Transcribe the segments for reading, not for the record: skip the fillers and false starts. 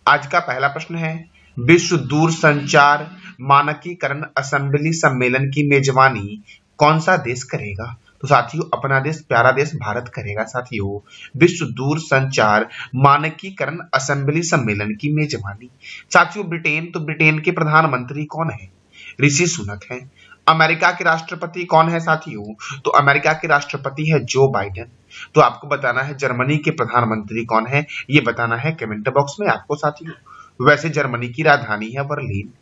आज का पहला प्रश्न है, विश्व दूरसंचार मानकीकरण असेंबली सम्मेलन की मेजबानी कौन सा देश करेगा? तो साथियों अपना देश, प्यारा देश भारत करेगा। साथियों विश्व दूरसंचार मानकीकरण असेंबली सम्मेलन की मेजबानी साथियों ब्रिटेन। तो ब्रिटेन के प्रधानमंत्री कौन है? ऋषि सुनक हैं। अमेरिका के राष्ट्रपति कौन है साथियों? तो अमेरिका के राष्ट्रपति है जो बाइडेन। तो आपको बताना है जर्मनी के प्रधानमंत्री कौन है, ये बताना है कमेंट बॉक्स में आपको साथियों। वैसे जर्मनी की राजधानी है बर्लिन।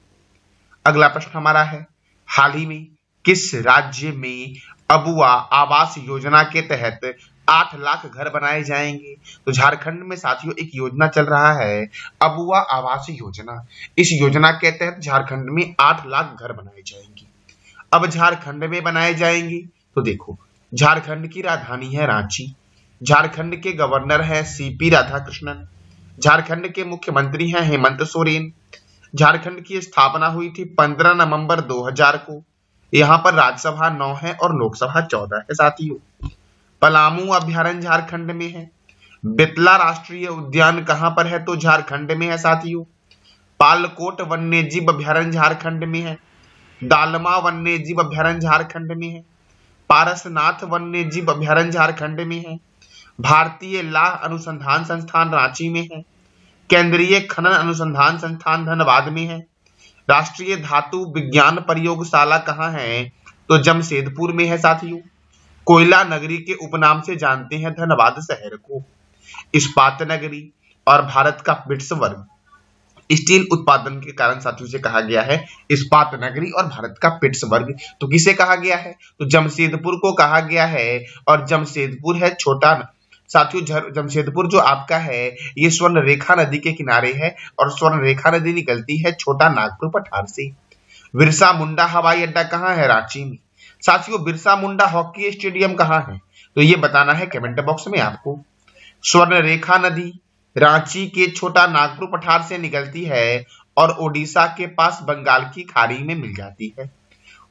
अगला प्रश्न हमारा है, हाल ही में किस राज्य में अबुआ आवास योजना के तहत 8 लाख घर बनाए जाएंगे? तो झारखंड में साथियों एक योजना चल रहा है अबुआ आवास योजना। इस योजना के तहत झारखंड में 8 लाख घर बनाए जाएंगे। अब झारखंड में बनाए जाएंगे तो देखो, झारखंड की राजधानी है रांची, झारखंड के गवर्नर है सीपी राधाकृष्णन, झारखंड के मुख्यमंत्री हैं हेमंत सोरेन। झारखंड की स्थापना हुई थी 15 नवंबर 2000 को। यहाँ पर राज्यसभा 9 है और लोकसभा 14 है साथियों। पलामू अभ्यारण्य झारखंड में है। बेतला राष्ट्रीय उद्यान कहाँ पर है? तो झारखंड में है साथियों। पालकोट वन्यजीव अभ्यारण्य झारखंड में है। दालमा वन्यजीव अभ्यारण्य झारखंड में है। पारसनाथ वन्यजीव अभ्यारण्य झारखंड में है। भारतीय लाह अनुसंधान संस्थान रांची में है। केंद्रीय खनन अनुसंधान संस्थान धनबाद में है। राष्ट्रीय धातु विज्ञान प्रयोगशाला कहाँ है? तो जमशेदपुर में है साथियों। कोयला नगरी के उपनाम से जानते हैं धनबाद शहर को। इस्पात नगरी और भारत का पिट्सबर्ग स्टील उत्पादन के कारण साथियों से कहा गया है इस्पात नगरी और भारत का पिट्सबर्ग। तो किसे कहा गया है? तो जमशेदपुर को कहा गया है। और जमशेदपुर है छोटा साथियों, जमशेदपुर जो आपका है ये स्वर्ण रेखा नदी के किनारे है और स्वर्ण रेखा नदी निकलती है छोटा नागपुर पठार से। बिरसा मुंडा हवाई अड्डा कहाँ है? रांची में। साथियों बिरसा मुंडा हॉकी स्टेडियम कहाँ है? तो ये बताना है कमेंट बॉक्स में आपको। स्वर्ण रेखा नदी रांची के छोटा नागपुर पठार से निकलती है और ओडिशा के पास बंगाल की खाड़ी में मिल जाती है।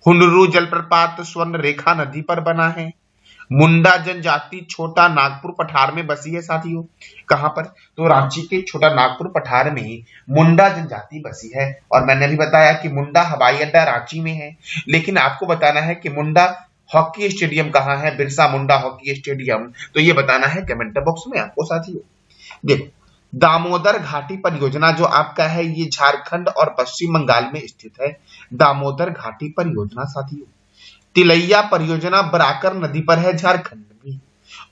हुंडरू जलप्रपात स्वर्ण रेखा नदी पर बना है। मुंडा जनजाति छोटा नागपुर पठार में बसी है साथियों। कहां पर? तो रांची के छोटा नागपुर पठार में मुंडा जनजाति बसी है। और मैंने भी बताया कि मुंडा हवाई अड्डा रांची में है, लेकिन आपको बताना है कि मुंडा हॉकी स्टेडियम कहाँ है, बिरसा मुंडा हॉकी स्टेडियम। तो ये बताना है कमेंट बॉक्स में आपको साथियों। देखो दामोदर घाटी परियोजना जो आपका है ये झारखंड और पश्चिम बंगाल में स्थित है। दामोदर घाटी परियोजना साथियों। तिलैया परियोजना बराकर नदी पर है झारखंड में।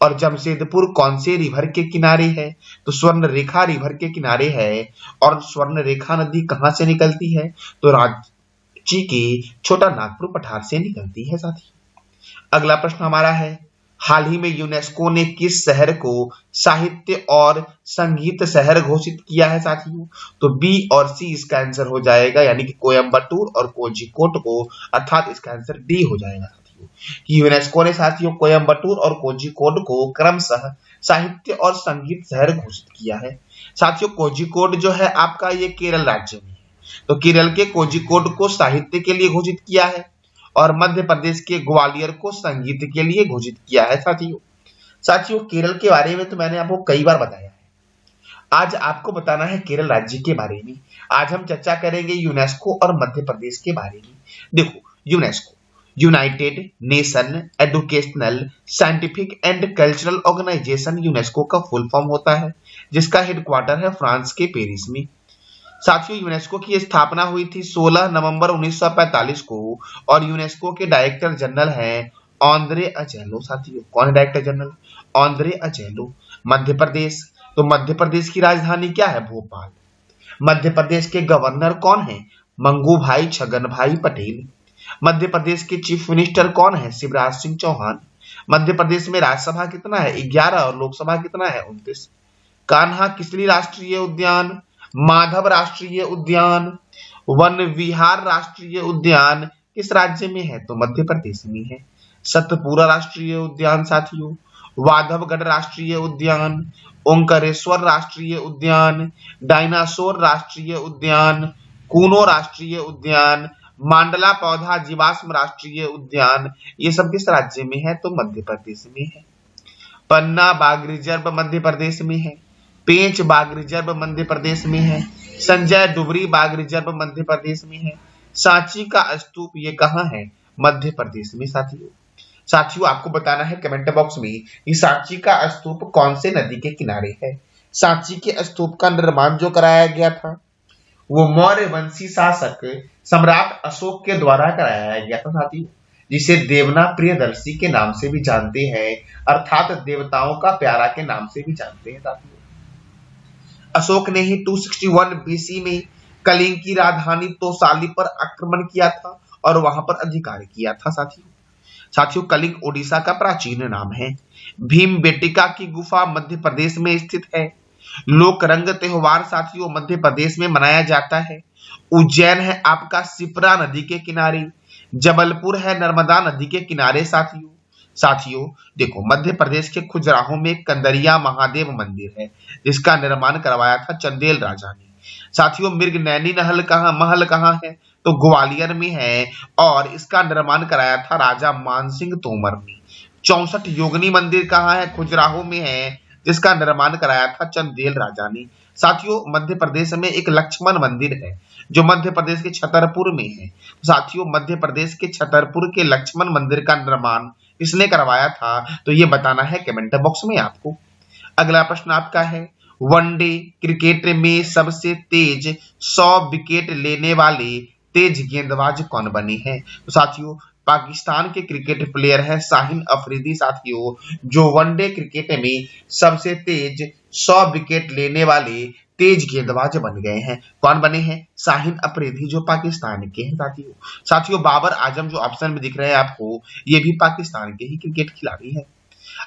और जमशेदपुर कौन से रिवर के किनारे है? तो स्वर्ण रेखा रिवर के किनारे है। और स्वर्ण रेखा नदी कहां से निकलती है? तो रांची के छोटा नागपुर पठार से निकलती है साथियों। अगला प्रश्न हमारा है, हाल ही में यूनेस्को ने किस शहर को साहित्य और संगीत शहर घोषित किया है साथियों? तो बी और सी इसका आंसर हो जाएगा, यानी कि कोयम्बटूर और कोझिकोड को, अर्थात इसका आंसर डी हो जाएगा साथियों। कि यूनेस्को ने साथियों कोयम्बटूर और कोझिकोड को क्रमशः साहित्य और संगीत शहर घोषित किया है। साथियों कोझिकोड जो है आपका ये केरल राज्य में है, तो केरल के कोझिकोड को साहित्य के लिए घोषित किया है और मध्य प्रदेश के ग्वालियर को संगीत के लिए घोषित किया है साथियों केरल के बारे में तो मैंने आपको कई बार बताया है। आज आपको बताना है केरल राज्य के बारे में। आज हम चर्चा करेंगे यूनेस्को और मध्य प्रदेश के बारे में। देखो UNESCO United Nation Educational Scientific and Cultural Organisation UNESCO का फुल फॉर्म होता है, जिसका हेडक्वार्टर है फ्रांस के पेरिस में। साथियों यूनेस्को की स्थापना हुई थी 16 नवंबर 1945 को और यूनेस्को के डायरेक्टर जनरल हैं ऑन्द्रे अजेलो। साथियों कौन है डायरेक्टर जनरल? ऑन्द्रे अजेलो। मध्य प्रदेश, तो मध्य प्रदेश की राजधानी क्या है? भोपाल। मध्य प्रदेश के गवर्नर कौन है? मंगू भाई छगन भाई पटेल। मध्य प्रदेश के चीफ मिनिस्टर कौन है? शिवराज सिंह चौहान। मध्य प्रदेश में राज्यसभा कितना है? 11 और लोकसभा कितना है? 29। कान्हा किसली राष्ट्रीय उद्यान, माधव राष्ट्रीय उद्यान, वन विहार राष्ट्रीय उद्यान किस राज्य में है? तो मध्य प्रदेश में है। सतपुरा राष्ट्रीय उद्यान साथियों, वाधवगढ़ राष्ट्रीय उद्यान, ओंकारेश्वर राष्ट्रीय उद्यान, डायनासोर राष्ट्रीय उद्यान, कूनो राष्ट्रीय उद्यान, मांडला पौधा जीवाश्म राष्ट्रीय उद्यान, ये सब किस राज्य में है? तो मध्य प्रदेश में है। पन्ना बाघ रिजर्व मध्य प्रदेश में है। पेंच बाघ रिजर्व मध्य प्रदेश में है। संजय डुबरी बाघ रिजर्व मध्य प्रदेश में है। सांची का स्तूप ये कहाँ है? मध्य प्रदेश में साथियों। साथियों आपको बताना है कमेंट बॉक्स में कि सांची का स्तूप कौन से नदी के किनारे है। सांची के स्तूप का निर्माण जो कराया गया था वो मौर्य वंशी शासक सम्राट अशोक के द्वारा कराया गया था साथियों, जिसे देवना प्रियदर्शी के नाम से भी जानते हैं, अर्थात देवताओं का प्यारा के नाम से भी जानते हैं साथियों। अशोक ने ही 261 बीसी में कलिंग की राजधानी तोसाली पर आक्रमण किया था और वहां पर अधिकार किया था साथियों। कलिंग ओडिशा का प्राचीन नाम है। भीमबेटिका की गुफा मध्य प्रदेश में स्थित है। लोक रंग त्योहार साथियों मध्य प्रदेश में मनाया जाता है। उज्जैन है आपका शिप्रा नदी के किनारे। जबलपुर है नर्मदा नदी के किनारे साथियों देखो मध्य प्रदेश के खजुराहो में कंदरिया महादेव मंदिर है, जिसका निर्माण करवाया था चंदेल राजा ने। साथियों मृगनैनी महल कहाँ है? तो ग्वालियर में है और इसका निर्माण कराया था राजा मानसिंह तोमर ने। 64 योगिनी मंदिर कहाँ है? खजुराहो में है, जिसका निर्माण कराया था चंदेल राजा ने। साथियों मध्य प्रदेश में एक लक्ष्मण मंदिर है जो मध्य प्रदेश के छतरपुर में है। साथियों मध्य प्रदेश के छतरपुर के लक्ष्मण मंदिर का निर्माण किसने करवाया था? तो ये बताना है कमेंट बॉक्स में आपको। अगला प्रश्न आपका है, वनडे क्रिकेट में सबसे तेज 100 विकेट लेने वाले तेज गेंदबाज कौन बने हैं? तो साथियों पाकिस्तान के क्रिकेट प्लेयर है शाहीन अफरीदी साथियों, जो वनडे क्रिकेट में सबसे तेज 100 विकेट लेने वाले तेज गेंदबाज बन गए हैं। कौन बने हैं? शाहीन अफरीदी, जो पाकिस्तान के हैं साथियों। बाबर आजम जो ऑप्शन में दिख रहे हैं आपको, ये भी पाकिस्तान के ही क्रिकेट खिलाड़ी है।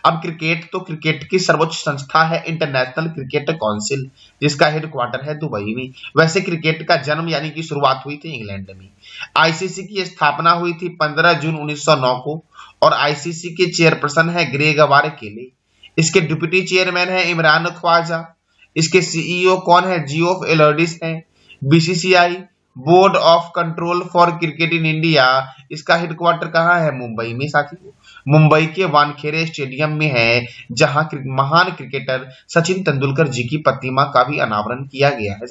अब क्रिकेट की सर्वोच्च संस्था है इंटरनेशनल क्रिकेट काउंसिल, जिसका हेडक्वार्टर है दुबई में। वैसे क्रिकेट का जन्म यानी कि शुरुआत हुई थी इंग्लैंड में। आईसीसी की स्थापना हुई थी 15 जून 1909 को और आईसीसी के चेयरपर्सन है ग्रेग वारकेले। इसके डिप्टी चेयरमैन है इमरान ख्वाजा। इसके सीईओ कौन है? जियोफ एलर्डिस है। BCCI board of control for cricket in India, इसका हेडक्वार्टर कहाँ है? मुंबई में साथियों। मुंबई के वानखेड़े स्टेडियम में है, जहां महान क्रिकेटर सचिन तेंदुलकर जी की प्रतिमा का भी अनावरण किया गया है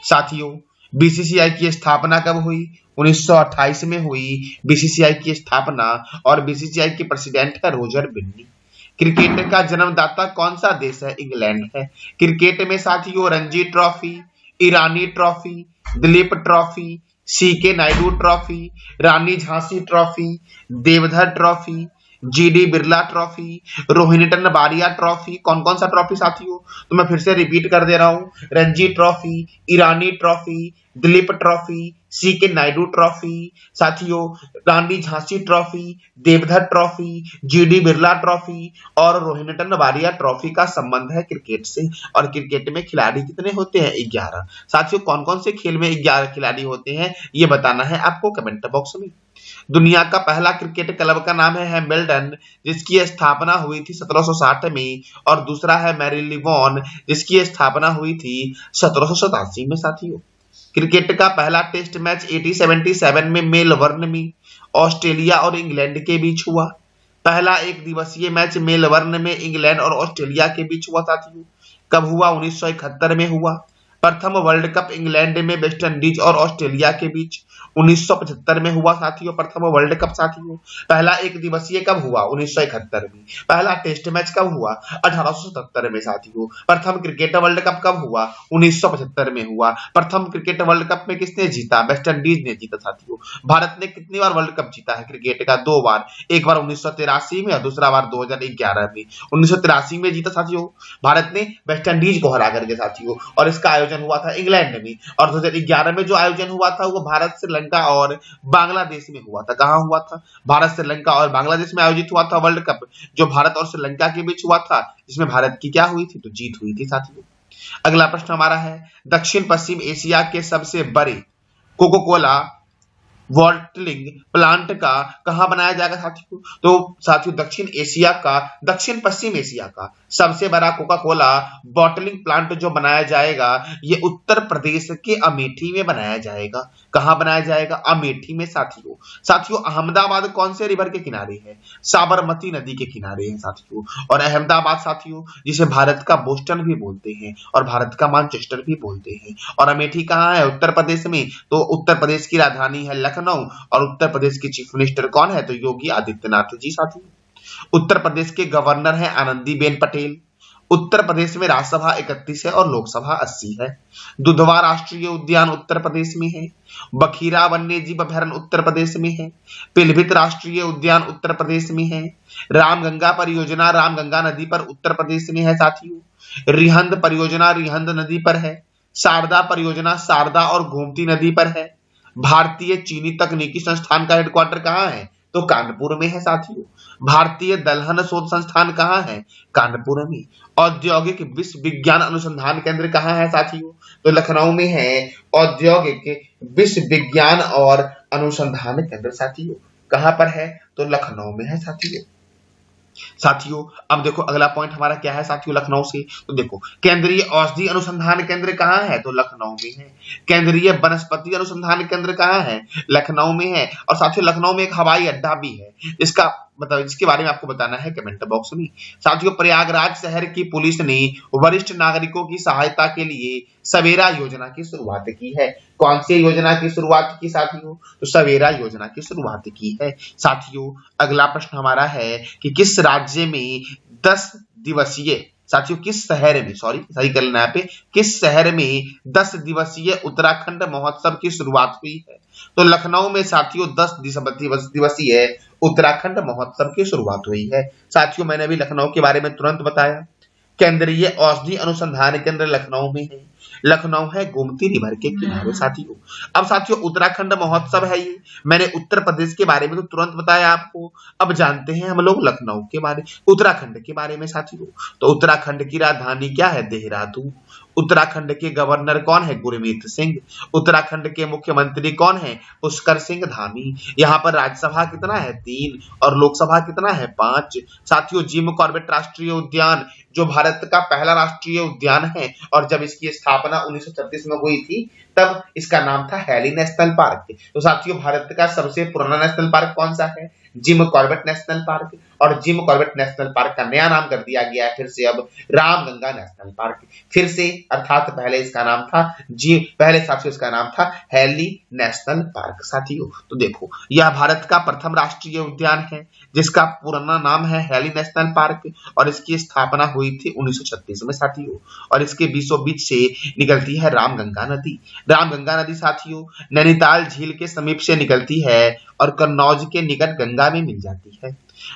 साथियों। बीसीसीआई की स्थापना कब हुई? 1928 में हुई बीसीसीआई की स्थापना और बीसीसीआई के प्रेसिडेंट है रोजर बिन्नी। क्रिकेट का जन्मदाता कौन सा देश है? इंग्लैंड है। क्रिकेट में साथियों Ranji Trophy, Irani Trophy, Dilip Trophy, CK Naidu Trophy, Rani Jhansi Trophy, Deodhar Trophy, GD Birla Trophy, Rohinton Baria Trophy. कौन कौन सा ट्रॉफी साथियों? तो मैं फिर से रिपीट कर दे रहा हूं, Ranji Trophy, Irani Trophy, Dilip Trophy, CK Naidu Trophy, साथियों Rani Jhansi Trophy, Deodhar Trophy, GD Birla Trophy और रोहिंटन बारिया ट्रॉफी का संबंध है क्रिकेट से। और क्रिकेट में खिलाड़ी कितने होते हैं? 11। साथियों कौन कौन से खेल में 11 खिलाड़ी होते हैं, ये बताना है आपको कमेंट बॉक्स में। दुनिया का पहला क्रिकेट क्लब का नाम है हैम्बल्डन, जिसकी स्थापना हुई थी 1760 में, और दूसरा है मैरीलिबॉन, जिसकी स्थापना हुई थी 1787 में साथियों। क्रिकेट का पहला टेस्ट मैच 1877 में मेलबर्न में ऑस्ट्रेलिया और इंग्लैंड के बीच हुआ। पहला एक दिवसीय मैच मेलबर्न में इंग्लैंड और ऑस्ट्रेलिया के बीच हुआ साथियों। कब हुआ? 1971 में हुआ। प्रथम वर्ल्ड कप इंग्लैंड में वेस्ट इंडीज और ऑस्ट्रेलिया के बीच 1975 में हुआ साथियों। प्रथम वर्ल्ड कप साथियों। पहला एक दिवसीय कब हुआ? 1971 में। पहला टेस्ट मैच कब हुआ? 1877 में साथियों। प्रथम क्रिकेट वर्ल्ड कप कब हुआ? 1975 में हुआ। प्रथम क्रिकेट वर्ल्ड कप में किसने जीता? वेस्ट इंडीज ने जीता साथियों। भारत ने कितनी बार वर्ल्ड कप जीता है क्रिकेट का? 2 बार, एक बार 1983 में और दूसरा बार 2011 में। 1983 में जीता साथियों भारत ने वेस्ट इंडीज को हरा करके साथियों, और इसका आयोजन हुआ था इंग्लैंड में। और 2011 में जो आयोजन हुआ था वो भारत, श्रीलंका और बांग्लादेश में हुआ था। कहां हुआ था? भारत, श्रीलंका और बांग्लादेश में आयोजित हुआ था वर्ल्ड कप, जो भारत और श्रीलंका के बीच हुआ था, जिसमें भारत की क्या हुई थी? तो जीत हुई थी साथियों। अगला प्रश्न हमारा है, दक्षिण पश्चिम एशिया के सबसे बड़े कोका कोला बॉटलिंग प्लांट का कहाँ बनाया जाएगा साथियों? तो साथियों दक्षिण पश्चिम एशिया का सबसे बड़ा कोका कोला बॉटलिंग प्लांट जो बनाया जाएगा ये उत्तर प्रदेश के अमेठी में बनाया जाएगा। कहाँ बनाया जाएगा? अमेठी में साथियों। साथियों अहमदाबाद कौन से रिवर के किनारे है? साबरमती नदी के किनारे है साथियों। और अहमदाबाद साथियों जिसे भारत का बोस्टन भी बोलते हैं और भारत का मैनचेस्टर भी बोलते हैं। और अमेठी कहाँ है? उत्तर प्रदेश में। तो उत्तर प्रदेश की राजधानी है लखनऊ और उत्तर प्रदेश के चीफ मिनिस्टर कौन है? तो योगी आदित्यनाथ जी साथियों। उत्तर प्रदेश के गवर्नर है आनंदीबेन पटेल। उत्तर प्रदेश में राज्यसभा 31 है और लोकसभा 80 है। दुधवा राष्ट्रीय उद्यान उत्तर प्रदेश में है। बखीरा वन्यजीव अभयारण्य उत्तर प्रदेश में है। पीलीभीत राष्ट्रीय उद्यान उत्तर प्रदेश में है। रामगंगा परियोजना रामगंगा नदी पर उत्तर प्रदेश में है साथियों। रिहंद परियोजना रिहंद नदी पर है। शारदा परियोजना शारदा और गोमती नदी पर है। भारतीय चीनी तकनीकी संस्थान का हेडक्वार्टर कहाँ है? तो कानपुर में है साथियों। भारतीय दलहन शोध संस्थान कहाँ है? कानपुर में। औद्योगिक विश्व विज्ञान अनुसंधान केंद्र कहाँ है साथियों? तो लखनऊ में है औद्योगिक विश्व विज्ञान और अनुसंधान केंद्र साथियों। कहाँ पर है? तो लखनऊ में है साथियों। साथियों अब देखो अगला पॉइंट हमारा क्या है साथियों लखनऊ से। तो देखो केंद्रीय औषधि अनुसंधान केंद्र कहाँ है? तो लखनऊ में है। केंद्रीय वनस्पति अनुसंधान केंद्र कहाँ है? लखनऊ में है। और साथियों लखनऊ में एक हवाई अड्डा भी है इसका मतलब इसके बारे में आपको बताना है कमेंट बॉक्स में। साथियों प्रयागराज शहर की पुलिस ने वरिष्ठ नागरिकों की सहायता के लिए सवेरा योजना की शुरुआत की है। कौन सी योजना की शुरुआत की साथियों? तो सवेरा योजना की शुरुआत की है। साथियों अगला प्रश्न हमारा है कि किस राज्य में 10 दिवसीय साथियों किस शहर में सही कर लेना यहाँ पे किस शहर में 10 दिवसीय उत्तराखंड महोत्सव की शुरुआत हुई है? तो लखनऊ में साथियों 10 दिवसीय उत्तराखंड महोत्सव की शुरुआत हुई है। साथियों मैंने अभी लखनऊ के बारे में तुरंत बताया। केंद्रीय औषधि अनुसंधान केंद्र लखनऊ में है। लखनऊ है गोमती रिवर के किनारे साथियों। अब साथियों उत्तराखंड महोत्सव है ये। मैंने उत्तर प्रदेश के बारे में तो तुरंत बताया आपको। अब जानते हैं हम लोग लखनऊ के बारे उत्तराखंड के बारे में साथियों। तो उत्तराखंड की राजधानी क्या है? देहरादून। उत्तराखंड के गवर्नर कौन है? गुरमीत सिंह। उत्तराखंड के मुख्यमंत्री कौन है? पुष्कर सिंह धामी। यहाँ पर राज्यसभा कितना है? 3 और लोकसभा कितना है? 5। साथियों जिम कॉर्बेट राष्ट्रीय उद्यान जो भारत का पहला राष्ट्रीय उद्यान है और जब इसकी स्थापना 1936 में हुई थी तब इसका नाम था हैली नेशनल पार्क। तो साथियों भारत का सबसे पुराना नेशनल पार्क कौन सा है? Jim Corbett national park. और जिम कॉर्बेट नेशनल पार्क का नया नाम कर दिया गया है फिर से अब रामगंगा नेशनल पार्क। फिर से अर्थात पहले इसका नाम था पहले साथियों इसका नाम था हैली नेशनल पार्क साथियों। तो देखो यह भारत का प्रथम राष्ट्रीय उद्यान है जिसका पुराना नाम है हैली नेशनल पार्क और इसकी स्थापना हुई थी 1936 में साथियों। और इसके बीचों बीच से निकलती है रामगंगा नदी। रामगंगा नदी साथियों नैनीताल झील के समीप से निकलती है और कन्नौज के निकट गंगा में मिल जाती है।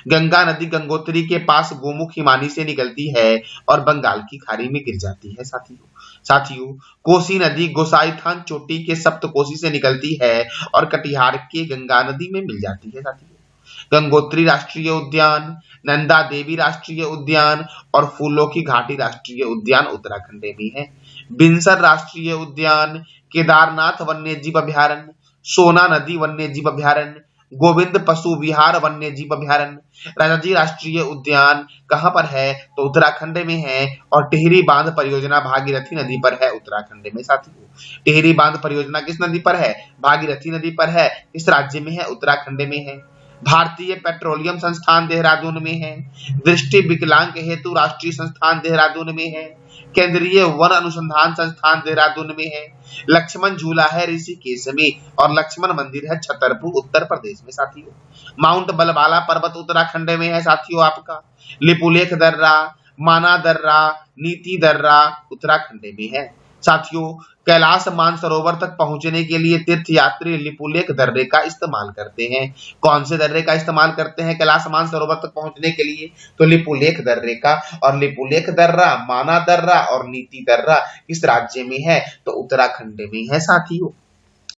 गंगा नदी गंगोत्री के पास गोमुख हिमानी से निकलती है और बंगाल की खाड़ी में गिर जाती है साथियों कोसी नदी गोसाईथान चोटी के सप्तकोशी से निकलती है और कटिहार के गंगा नदी में मिल जाती है साथियों। गंगोत्री राष्ट्रीय उद्यान, नंदा देवी राष्ट्रीय उद्यान और फूलों की घाटी राष्ट्रीय उद्यान उत्तराखंड में है। बिनसर राष्ट्रीय उद्यान, केदारनाथ वन्यजीव अभयारण्य, सोना नदी वन्यजीव अभयारण्य, गोविंद पशु विहार वन्यजीव अभयारण्य, राजाजी राष्ट्रीय उद्यान कहाँ पर है? तो उत्तराखंड में है। और टिहरी बांध परियोजना भागीरथी नदी पर है उत्तराखंड में साथियों। टिहरी बांध परियोजना किस नदी पर है? भागीरथी नदी पर है। इस राज्य में है? उत्तराखंड में है। भारतीय पेट्रोलियम संस्थान देहरादून में है। दृष्टि विकलांग हेतु राष्ट्रीय संस्थान देहरादून में है। केंद्रीय वन अनुसंधान संस्थान देहरादून में है। लक्ष्मण झूला है ऋषिकेश में और लक्ष्मण मंदिर है छतरपुर उत्तर प्रदेश में साथियों। माउंट बलवाला पर्वत उत्तराखंड में है साथियों आपका। लिपुलेख दर्रा, माना दर्रा, नीति दर्रा उत्तराखंड में है साथियों। कैलाश मानसरोवर तक पहुंचने के लिए तीर्थयात्री लिपुलेख दर्रे का इस्तेमाल करते हैं। कौन से दर्रे का इस्तेमाल करते हैं कैलाश मानसरोवर तक पहुंचने के लिए? तो लिपुलेख दर्रे का। और लिपुलेख दर्रा, माना दर्रा और नीति दर्रा किस राज्य में है? तो उत्तराखंड में है साथियों।